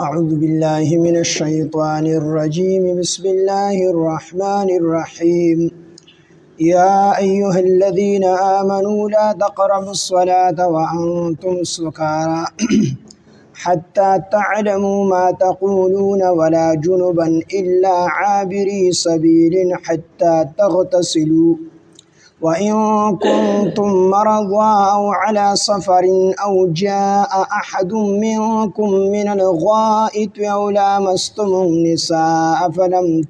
أعوذ بالله من الشيطان الرجيم بسم الله الرحمن الرحيم يا أيها الذين آمنوا لا تقربوا الصلاة وأنتم سكارى حتى تعلموا ما تقولون ولا جنبا إلا عابري سبيل حتى تغتسلوا وإن كنتم مرضى أو على سفر أو جاء أحد منكم من الغائط أو لامستم النساء فلم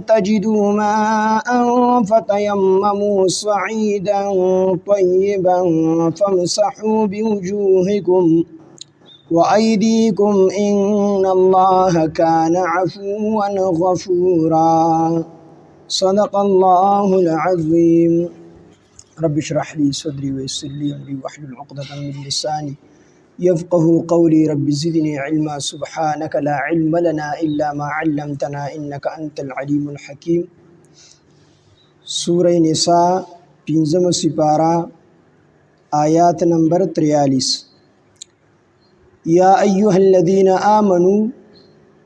تجدوا ماء فتيمموا صعيدا طيبا فامسحوا بوجوهكم وأيديكم إن الله كان عفوا غفورا صدق الله العظيم رب اشرح لي صدري ويسر لي أمري واحلل عقدة من لساني يفقه قولي رب زدني علما سبحانك لا علم لنا إلا ما علمتنا إنك أنت العليم الحكيم سورة نساء پنځم سپارہ آیات نمبر 43 یا ایها الذین آمنوا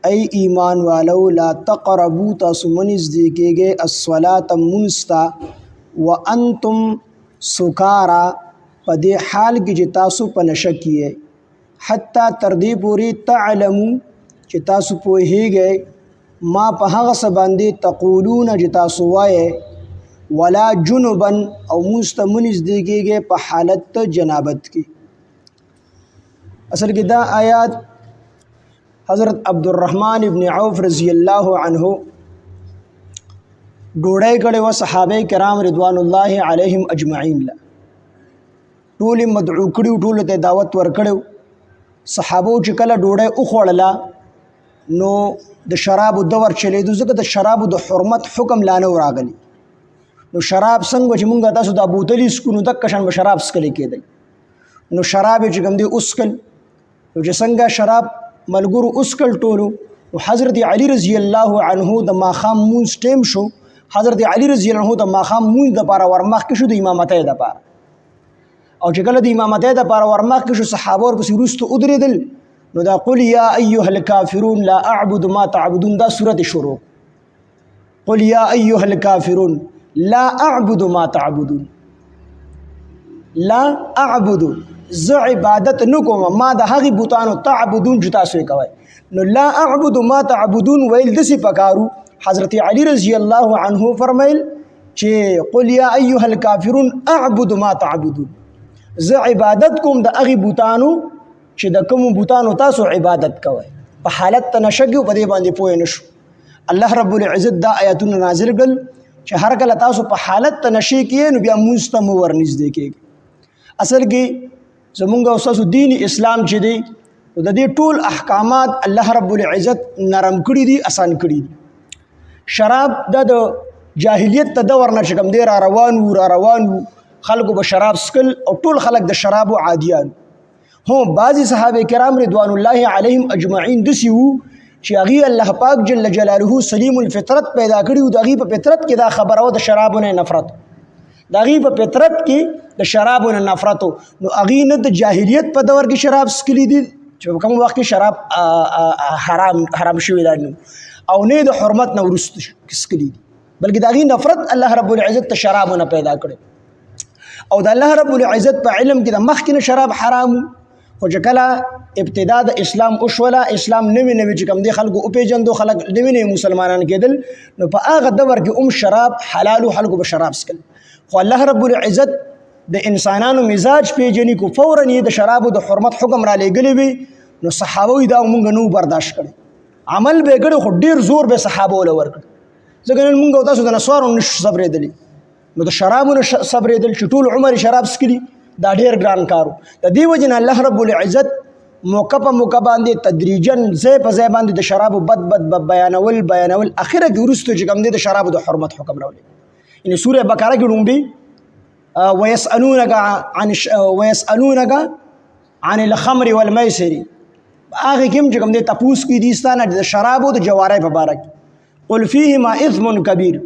ای ایمان والو لا تقربوا تاسو منزدیکیږئ الصلاة منستا وانتم سکارا په دې حال کې چې تاسو په نشه کې حتی تر دې پورې تعلموا چې تاسو پوهیږئ ما په هغه څه باندې تقولون چې تاسو وایئ ولا جنبا او منزدیکیږئ په حالت جنابت کې اصل کې دا آیات حضرت عبدالرحمن ابن عوف رضی اللہ عنہ ډوډۍ کړې و صحابه کرام رضوان الله علیهم اجمعین له ټول مدعو کړو ټول ته دعوت ورکړو صحابو چې کله ډوډۍ وخوړله نو د شرابو دور چلیدو ځکه د شرابو د حرمت حکم لانه راغلی نو شراب څنګه چې مونږ تاسو د بوتلې سکونو د کشن به شراب سکلي کېدل نو شراب چې کوم دی اسکل نو چې څنګه شراب ملګرو اسکل ټولو نو حضرت علی رضی الله عنه د ماخام مونږ ټیم شو حضرت علی رضی الله عنه د ماخام مونږ د پاره ورمخ کې شو د امامتۍ د پاره او چې کله د امامتۍ د پاره ورمخ کې شو صحابه ورپسې وروسته ودرېدل نو دا قل یا ایها الکافرون لا اعبد ما تعبدون دا سورۃ شروع قل یا ایها الکافرون لا اعبد ما تعبدون لا اعبد ز عبادت نکوم ما د هغه بوتانو تعبدون چې تاسو کوي نو لا اعبد ما تعبدون ویل دسی پکارو حضرت علی رضی الله عنه فرمایل چې قل یا ایها الکافرون اعبد ما تعبدون ز عبادت کوم د هغه بوتانو چې د کوم بوتانو تاسو عبادت کوي په حالت تنشګو په دې باندې پوه نشو الله رب العزت دا آیاتونه نازل کړل چې هر کله تاسو په حالت تنشي کې نو بیا مستم ورنږدې کېږي اصل کې زمونږ استاد دین اسلام چې دی د دې ټول احکامات الله رب العزت نرم کړی دي آسان کړی دي شراب د جاهلیت ته دور نه شکم دی را روان خلکو به شراب سکل او ټول خلک د شراب عادیان هو بعضی صحابه کرام رضوان الله علیهم اجمعین دسی وو چې هغه الله پاک جل جلاله سلیم الفطرت پیدا کړی او دغه په فطرت کې دا خبره و د شرابونه نفرت دغه په فطرت کې د شرابونو نفرت نو هغه نه د جاهلیت په دور کې شراب سکلی دي چې کوم وخت کې شراب حرام شوی دی او نه د حرمت نه ورست سکلی دي بلکې دغه نفرت الله رب العزت ته شرابونه پیدا کړي او د الله رب العزت په علم کې د مخکې شراب حرام خو چې کله ابتدا د اسلام اوشوله اسلام نوی چې کوم دی خلکو او پیجندو خلک نوی مسلمانان کېدل نو په هغه دور کې شراب حلال او خلکو به شراب سکل خو الله رب العزت د انسانانو مزاج پیژني کو فورا یې د شرابو د حرمت حکم را لېږلی وي نو صحابه دا مونږ نو برداشت کړي عمل به کړي خو ډیر زور به صحابه ول ورکړي ځکه نن مونږ تاسو د نسوارو نشو صبرېدلی نو د شرابو نه صبرېدل چې ټول عمر شراب سکلي دا ډیر ګران کارو د دې وجه نه الله رب العزت موقع په موقع باندې تدریجا ځای په ځای باندې د شرابو بد بیانول اخره کې وروسته چې کوم دی د شرابو د حرمت حکم راولي ان سوره بقره کې ډومبي ويسألونك عن الخمر والميسر هغه کوم چې کوم دی تپوس کې دي ستانه د شرابو د جواري په باره کې قل فيهما اثم كبير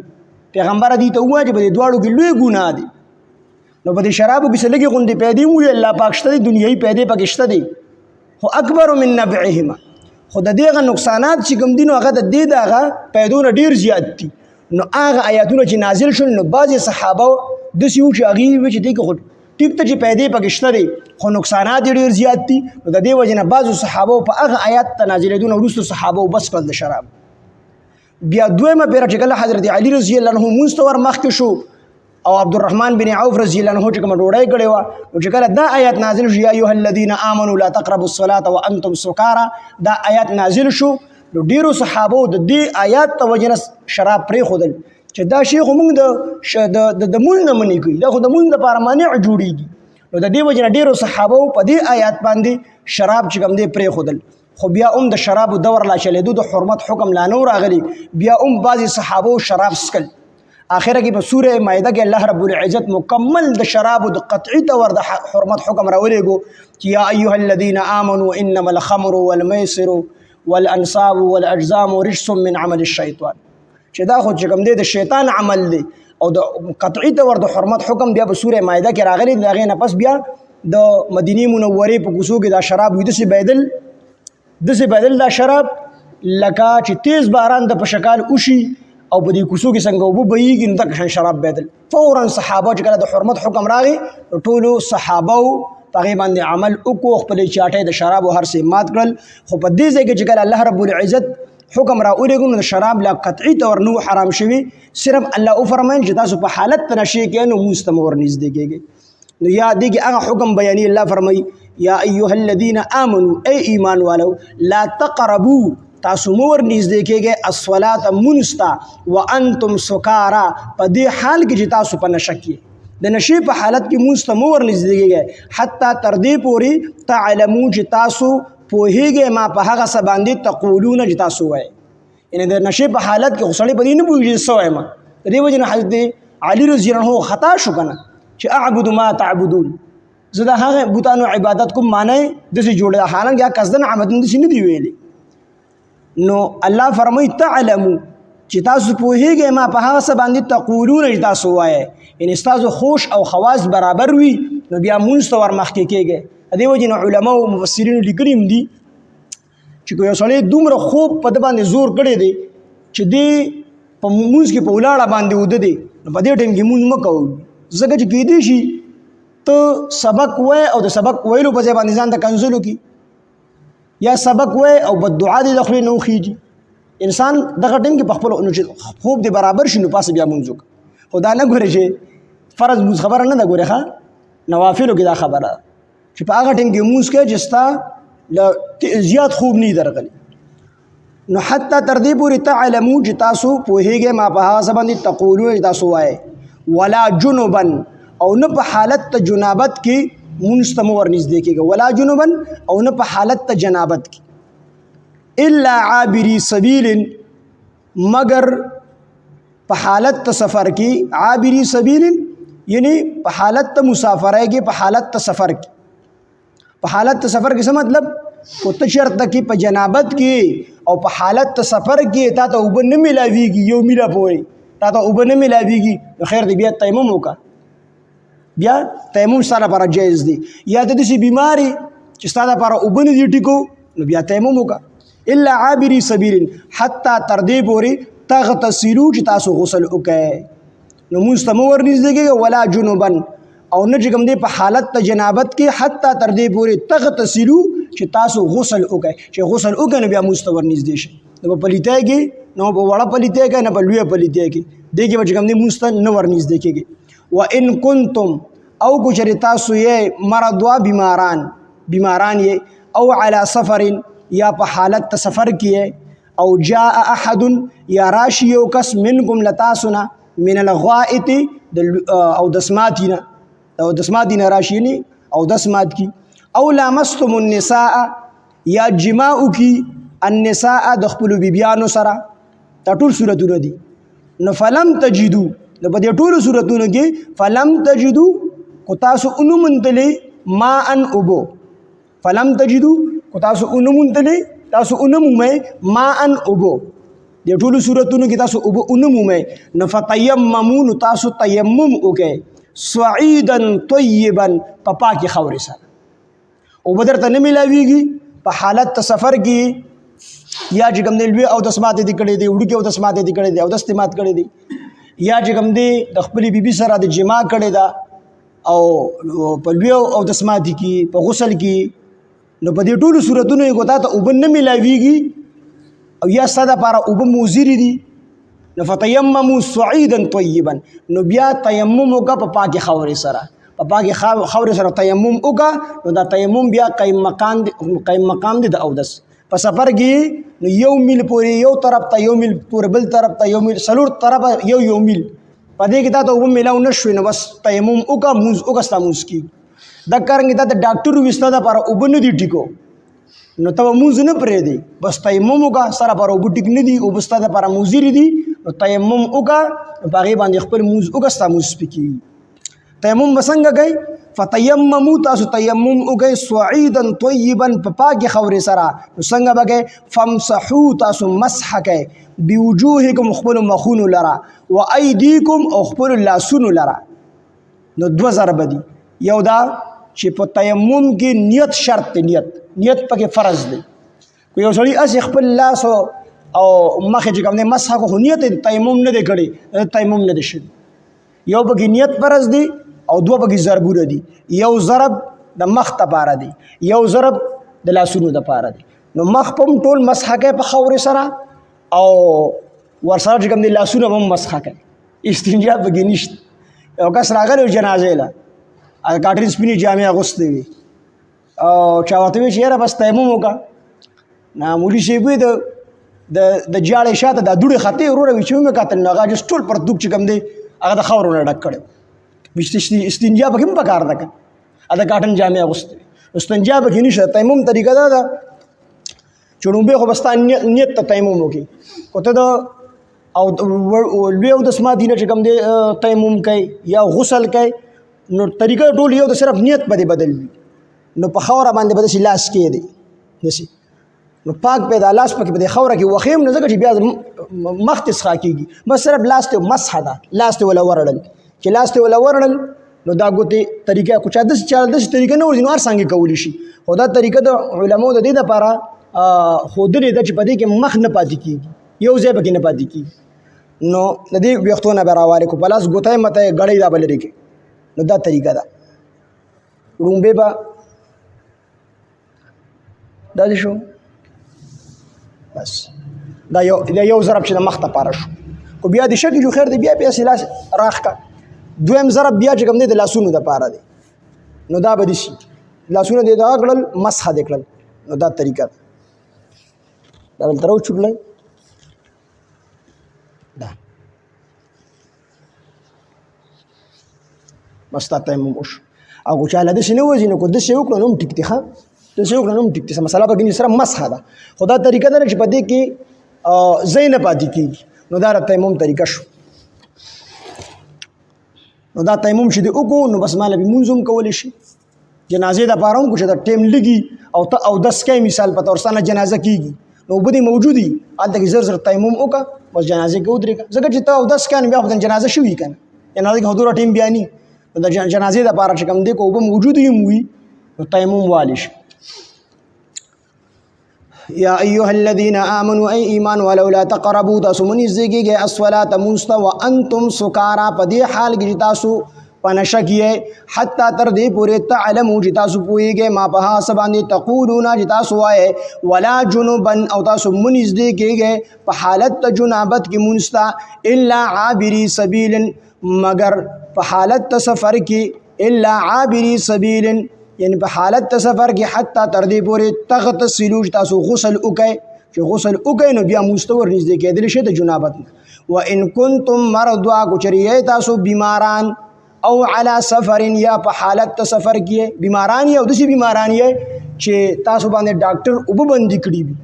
پیغمبر دې ته وایي چې په دې دواړو کې لوی ګناه دي نو په دې شرابو کې څه لږې غوندې پیدې وي الله پاک شته دي دنیایي پیدې پکې شته دي خو اکبر من نبعهما خو د دې هغه نقصانات چې کوم دي نو هغه د دې د هغه پیدو نه ډېر زیات دي نو هغه آیاتونه چې نازل شول نو بعضې صحابه داسې وو چې هغې وی چې دې کې خو ټیک ته چې پیدې پکې شته دی خو نقصانات یې ډېر زیات دي نو د دې وجې نه بعضو صحابو په هغه آیات ته نازلېدو نه وروستو صحابو بس کړل د شراب بیا دویمه پیره چې کله حضرت علي رضی الله عنه مونځ ته ور مخکې شو او عبدالرحمن بن عوف رضی الله عنه چې کومه ډوډۍ کړې وه نو چې کله دا آیات نازل شو یا ایها الذین آمنوا لا تقربوا الصلاة وانتم سکارى دا آیات نازل شو نو ډېرو صحابو د دې آیات ته وجې نه شراب پرېښودل چې دا شی خو موږ د مونځ نه منې کوي دا خو د مونځ دپاره مانع جوړېږي نو د دې وجې نه ډېرو صحابو په دې آیات باندې شراب چې کوم دی پرېښودل خو بیا هم د شرابو دور لا چلېدو د حرمت حکم لا نه راغلی بیا هم بعضې صحابو شراب څکل آخره کې په سوره مائده کې الله رب العزت مکمل د شرابو د قطعي طور د حرمت حکم راولېږو چې یا ایها الذین آمنوا انما الخمر والمیسر والانصاب والاجزام رجس من عمل الشیطان چې دا خو چې کوم دی د شیطان عمل دی او د قطعي طور د حرمت حکم بیا په سوره مائده کې راغلی د هغې نه پس بیا د مدینې منورې په کوڅو کې دا شراب وي داسې بهېدل دا شراب لکه چې تیز باران د په شکال وشي او په دې کوڅو کې څنګه اوبه بهیږي نو دغه شان شراب بهېدل فورا صحابه چې کله د حرمت حکم راغی نو ټولو صحابو په هغې باندې عمل وکړو خپلې چاټۍ د شرابو هر څه مات کړل خو په دې ځای کې چې کله الله رب العزت حکم را ولېږو نو د شراب لا قطعي طور نو حرام شوي صرف الله وفرمایل چې تاسو په حالت ته نشئ کېږئ نو مونځ ته مو ورنږدې کېږئ نو یا دې کې هغه حکم بیاني الله فرمایي یا ایها الذین آمنوا ای ایمان والو لا تقربوا تاسو مو ورنږدې کېږئ الصلاة مونځ ته وانتم سکارى په دې حال کې چې تاسو په نشه کې د نشې په حالت کې مونځ ته مو ورنږدې کېږئ حتی تر دې پورې تعلمو چې تاسو پوهیږئ ما په هغه څه باندې تقولون چې تاسو وایئ یعنې د نشې په حالت کې خو سړی په دې نه پوهېږي څه وایم د دې وجې نه حضرت علي رضی الله عنه خطا شو که نه چې اعبد ما تعبدون زه د هغه بوتانو عبادت کوم معنی داسې جوړه حالانکه هغه قصدن عمدن داسې نه دي ویلي نو الله فرمایي تعلمو چې تاسو پوهیږئ ما په هغه څه باندې تقولون چې تاسو وایئ یعنې ستاسو خوش او خواص برابر وي نو بیا مونځ ته ور مخکې کېږئ د دې وجې نه علماو مفسرینو لیکلي هم دي چې که یو سړی دومره خوب په ده باندې زور کړی دی چې دی په مونځ کې په ولاړه باندې اوده دی نو په دې ټایم کې مونځ مه کوئ ځکه چې کیدای شي ته سبق وایې او د سبق ویلو په ځای باندې ځان ته کنځلو کړي یا سبق وایې او بددعا دې د خولې نه وخیږي انسان دغه ټایم کې په خپلو چې خوب دې برابر شي نو پاسه بیا مونځ وکړه خو دا نه ګورې چې فرض مونځ خبره نه ده ګورې ښه نوافلو کې دا خبره ده چې په هغه ټایم کې مونځ کوې چې ستا زیات خوب نه درغلی نو حتی تر دې پورې تعلمو چې تاسو پوهیږئ ما په هغه څه باندې تقولون چې تاسو وایئ ولا جنبا او نه په حالت ته جنابت کې مونځ ته مو ورنږدې کېږئ ولا جنبا او نه په حالت ته جنابت کې الا عابري سبیل مگر په حالت ته سفر کې عابري سبیل یعنی په حالت ته مسافرۍ کې په حالت ته سفر کې په حالت ته سفر کې څه مطلب خو ته چېرته کې په جنابت کې او په حالت ته سفر کې تا ته اوبه نه میلاویږي یو میله پورې تا ته اوبه نه میلاویږي نو خیر دی بیا تیمم وکړه بیا تیمم ستا لپاره جایز دی یا ته داسې بیماري چې ستا لپاره اوبه نه دي ټیکو نو بیا تیمم وکړه الا عابري سبیل حتی تر دې پورې تغتسلو چې تاسو غسل وکړئ نو مونځ ته مه ورنږدې کېږئ ولا جنوبا او نه چې کوم دی په حالت ته جنابت کې حتی تر دې پورې تغتسلو چې تاسو غسل وکړئ چې غسل وکړئ نو بیا مونځ ته ورنږدې شئ نو په پلیتۍ کې نه په وړه پلیتۍ کې نه په لویه پلیتۍ کې دې کې به چې کوم دی مونځ ته نه ورنږدې کېږي وان کنتم او که چېرې تاسو یې مرض وا بیماران یې او علی سفر یا په حالت ته سفر کې او جاء احد یا راشي یو کس منکم لتاسونه من الغائط او دسماتینا او دسماتینا راشي او دسمات کی او لامستم النساء یا جماع کی النساء د خپلو بیبیانو سره دا ټول صورتونه دي نو فلم تجدو نو په دې ټولو صورتونو کې فلم تجدو کو تاسو اونو منتلې ما ان اوبو فلم تجدو کو تاسو اونو منتلې تاسو اونو مومئ ما ان اوبو دې ټولو صورتونو کې تاسو اوبو اونو مومئ نو فتیممو نو تاسو تیمم وکئ صعيدا طيبا په پاکي خاورې سره او به درته نه میلاویږي په حالت د سفر کې یا چې کوم دی لوی اودس ماتې دې کړی دی وړوکې اودس ماتې دې کړی دی اودس دې مات کړی دی یا چې کوم دی د خپلې بیبي سره د جما کړی ده او په لوی اودس ماتې کې په غسل کې نو په دې ټولو صورتونو یې تا ته اوبه نه میلاویږي او یا ستا دپاره اوبه موزیرې دي نو فتیمموا صعیدا طیبا نو بیا تیمم وکړه په پاکې خاورې سره په پاکې خاورې سره تیمم وکړه نو دا تیمم بیا قیم مقام دی د اودس په سفر کې نو 1 میل پورې یو طرف ته 1 میل پورې بل طرف ته 1 میل څلور طرفه یو میل په دې کې تا ته اوبه میلاو نه شوې نو بس تیمم وکړه مونځ وکړه ستا مونځ کېږي دا کارنګې تا د ډاکټر وي ستا دپاره اوبه نه دي ټیکو نو ته به مونځ نه پرېږدې بس تیمم وکړه ستا دپاره اوبه ټیک نه دي اوبه ستا دپاره موزیرې دي نو تیمم وکړه نو په هغې باندې خپل مونځ وکړه ستا مونځ پې کېږي تیمم به څنګه کوي فتیمموا تاسو تیمم وکړئ صعیدا طیبا په پاکې خاورې سره نو څنګه به کوئ فامسحو تاسو مسح کوئ بوجوهکم خپلو مخونو لره و ایدیکم او خپلو لاسونو لره نو 2 ضربه دي یو دا چې په تیمم کې نیت شرط دی نیت پکې فرض دی که یو سړي هسې خپل لاس او مخې چې کوم دی مسح کو خو نیت تیمم نه دی کړی تیمم نه دی شوی یو پکې نیت فرض دی او 2 پکې ضربونه دي یو ضرب د مخ دپاره دی یو ضرب د لاسونو دپاره دی نو مخ په هم ټول مسح کوي په خاورې سره او ورسره چې کوم دی لاسونه به هم مسح کوي استنجا پکې نشته یو کس راغلی جنازې له کاټرین سپینې جامې اغوستې وي او چا ورته وایي چې یاره بس تیمم وکړه نه مولي صاحب وایي د جاړې شاته دا دوړې خطې وروره وي چې ومې کتل نو هغه جس ټول پرتوک چې کوم دی هغه د خاورو نه ډک کړی استنجا پکې هم پکار ده که د کاټن جامې اغوستې استنجا پکې نشته تیمم طریقه دا ده چې لومبۍ خو به ستا نیت ته تیمم وکړي خو ته د او لوی اودس ماتي نه چې کوم دی تیمم کوي یا غسل کوي نو طریقه ټول یو د صرف نیت به بدل وي نو په خاوره باندې به داسې لاس کېدی داسې نو پاک پیدا لاس پکې په دې خاوره کې وخیم نه ځکه چې بیا مخ ته څښا کېږي بس صرف لاس ته مسح ده لاس ته ولا ورړل چې لاس ته ولا ورړل نو دا ګوتې طریقه خو چا داسې طریقه نه ورځي نو هر څنګه کولی شي خو دا طریقه د علماو د دې دپاره ښودلې ده چې په دې کې مخ نه پاتې کېږي یو ځای پکې نه پاتې کېږي نو د دې ویښتو نه به راوالې کړو په لاس ګوتی مته یې ګړۍ دا به لرې کړي نو دا طریقه ده لومبۍ به دا دې شو بس دا یو ضرب چې د مخ ته پاره شو خو بیا د شکل جو خیر دی بیا پیسې لاس راخ کا دویم ضرب بیا چې کوم دی د لاسونو دپاره دی نو دا به دې شي لاسونه دې دغه کړل مسح دې کړل نو دا طریقه ده دا دلته راوچورلی دا بس تا تیمم وشو او که چاله داسې نه وځي نو که داسې وکړو نو هم ټیک دی ښه داسې وکړو نو هم ټیک دی مسله پکې صرف مسحه ده خو دا طریقه ده چې په دې کې ځای نه پاتې کېږي نو دا د تیمم طریقه شو نو دا تیمم چې دې وکړو نو بس ماله به مونځ هم کولی شي جنازې دپاره هم که چې د ټیم لږي او ته اودس کوې مثال په طور ستا نه جنازه کېږي نو اوبه دې موجود وي هلته کې زر زر تیمم وکړه بس جنازې کې ودرېږه ځکه چې ته اودس کوې نو بیا خو جنازه شوي که نه جنازه کې خو دومره ټیم بیا نه نو د جنازې دپاره چې کوم دی که اوبه موجود هم وي نو تیمم والی شي یا ایها الذین آمنوا ای ایمان ولو لا تقربوا تاسو منځ کېږئ الصلاة مونځ ته وانتم سکارا په دې حال کې چې تاسو په نشه کې حتی تر دې پورې تعلموا چې تاسو پوهېږئ ما په هغه څه باندې تقولون چې تاسو وایئ ولا جنوبا او تاسو منځ کېږئ په حالت د جنابت کې مونځ ته الا عابري سبیل مگر په حالت د سفر کې الا عابري سبیل یعنی په حالت د سفر کې حتی تر دې پورې تغتسلوا چې تاسو غسل وکئ چې غسل وکئ نو بیا مونځ ته ورنږدې کېدلی شئ د جنابت نه وان کنتم مرضا که چېرې تاسو بیماران او علی سفر یا په حالت د سفر کې بیماران یې او داسې بیماران یې چې تاسو باندې ډاکټر اوبه بندي کړي وي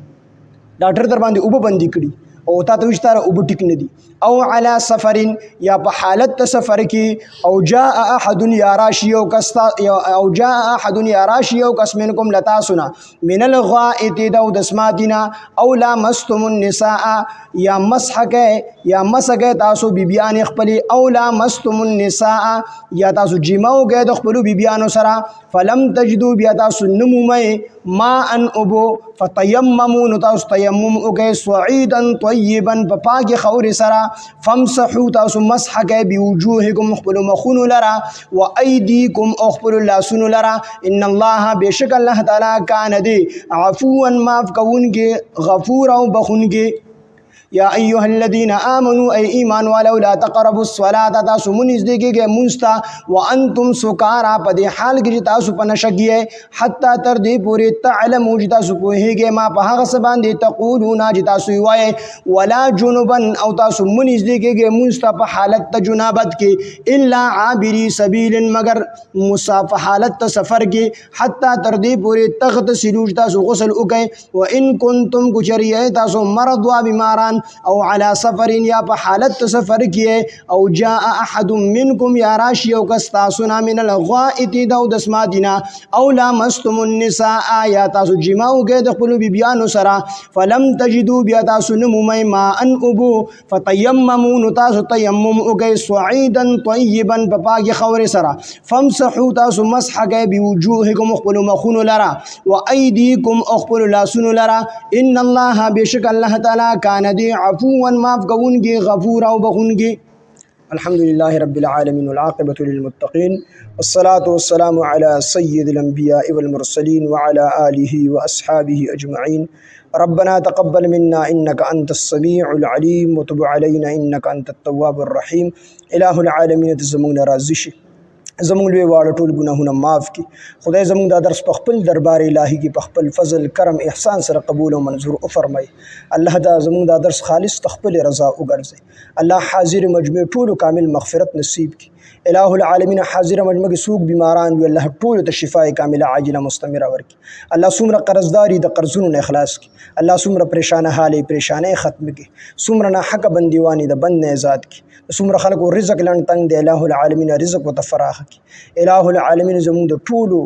ډاکټر در باندې اوبه بندي کړي او تا ته وشتاره او ټیک نه دي او علی سفر یا په حالت د سفر کې او جاء احد یا راشی او کس او جاء احد یا راشی او کس منکم لتاسنا من الغائط دو دسماتنا او لامستم النساء یا مسحه تاسو بیبیان خپل او لامستم النساء یا تاسو جماو گئے د خپل بیبیانو سره فلم تجدوا بیا تاسو نمومه ما ان ابو فتیمموا نتاسو تیمم وکئ صعیدا طیبا په پاک خور سره فامسحوا تاسو مسح کوي بوجوهکم خپل مخونو لرا و ایدیکم خپل لاسونو لرا ان الله بشک الله تعالی کان دی عفوا معاف کوونکی غفور او بخونکی یا ایها الذين امنوا ای ایمان والو لا تقربوا الصلاه تاسو منځ دیږي مستا وانتم سکارا په دې حال کې تاسو په نشګي حتا تر دې پورې تعلموا چې تاسو په هیګه ما په هغه څه باندې تقولون چې تاسو وایي ولا جنبا او تاسو منځ دیږي مستا په حالت ته جنابت کې الا عابري سبيل مگر مسافه حالت ته سفر کې حتا تر دې پورې تغتسلوا تاسو غسل وکئ وان کنتم کچریه تاسو مرض و بیماران او على سفر یا په حالت سفر کې او جاء احد منکم یا راشی او کستا سنا من الغائط دو دسماتنا او لامستم النساء یا تاسو جماو کې د خپل بیبیانو سره فلم تجدوا بیا تاسو نمومئ ما ان ابو فتیمموا تاسو تیمم وکئ صعیدا طیبا په پاک خور سره فامسحوا تاسو مسح کوي بوجوهکم خپل مخونو لرا و ایدیکم خپل لاسونو لرا ان الله بشک الله تعالی کان دی عفوا معاف کوونکی غفور او بخونکی الحمد لله رب العالمين والعاقبة للمتقين والصلاة والسلام على سيد الأنبياء والمرسلين وعلى آله وأصحابه أجمعين ربنا تقبل منا إنك أنت السميع العليم وتب علينا إنك أنت التواب الرحيم إله العالمين تزمون رازشي زمونږ لوی واړه ټول ګناهونه معاف کړي خدای زمونږ دا درس په خپل دربار الهي کې په خپل فضل کرم احسان سره قبول او منظور او فرمای الله دا زمونږ دا درس خالص خپل رضا وګرځي الله حاضر مجمع ټول کامل مغفرت نصیب کړي الہ العالمین حاضر مجمع کې سوق بیماران وي الله ټول ته شفای کامله عاجله مستمره ورکړي الله څومره قرضداري د قرضونو نه اخلاص کړي الله څومره پریشانه حالې پریشانې ختم کړي څومره نه حق بندیوانی د بند نه آزاد کړي څومره خلکو رزق لن تنگ دی الہ العالمین رزق وتفراخ کی الہ العالمین زموږ د ټولو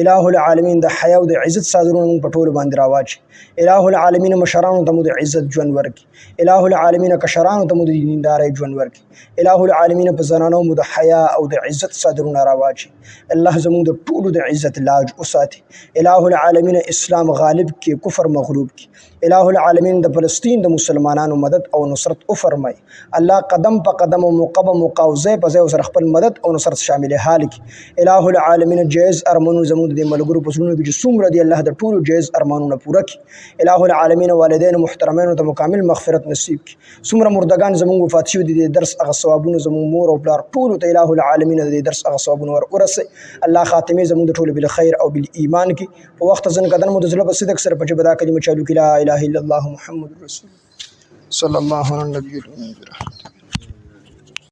الہ العالمین د حیا او د عزت صادرونو په ټولو باندې راواچي الہ العالمین مشرانو ته د عزت ژوند ورکړي الہ العالمین کشرانو ته د دیندارۍ ژوند ورکړي الہ العالمین په زنانو د حیا او د عزت صادرونو راواچي الله زموږ د ټولو د عزت لاج اوساتي الہ العالمین اسلام غالب کی کفر مغلوب کی الہ العالمین د فلسطین د مسلمانانو مدد او نصرت او فرمای الله قدم په قدم او مقام مقاوزه په ځای سره خپل مدد او نصرت شامل حال کی الہ العالمین جایز ارمانو زموږ د ملګرو په سرونو کې څومره دی الله د ټولو جایز ارمانونه پوره کړي الہ العالمین والدین محترمینو ته مکمل مغفرت نصیب کړي څومره مردگان زموږ وفات شوي دي د درس هغه ثوابونه زموږ مور او پلار ټولو ته الہ العالمین د درس هغه ثوابونه ورسي الله خاتمه زموږ د ټولو بالخير او بالایمان کې په وخت ځن کدن مو د زړه په صدق سره په بدا کلمه چالو کې لا اله الا الله محمد رسول صلی الله علیه و سلم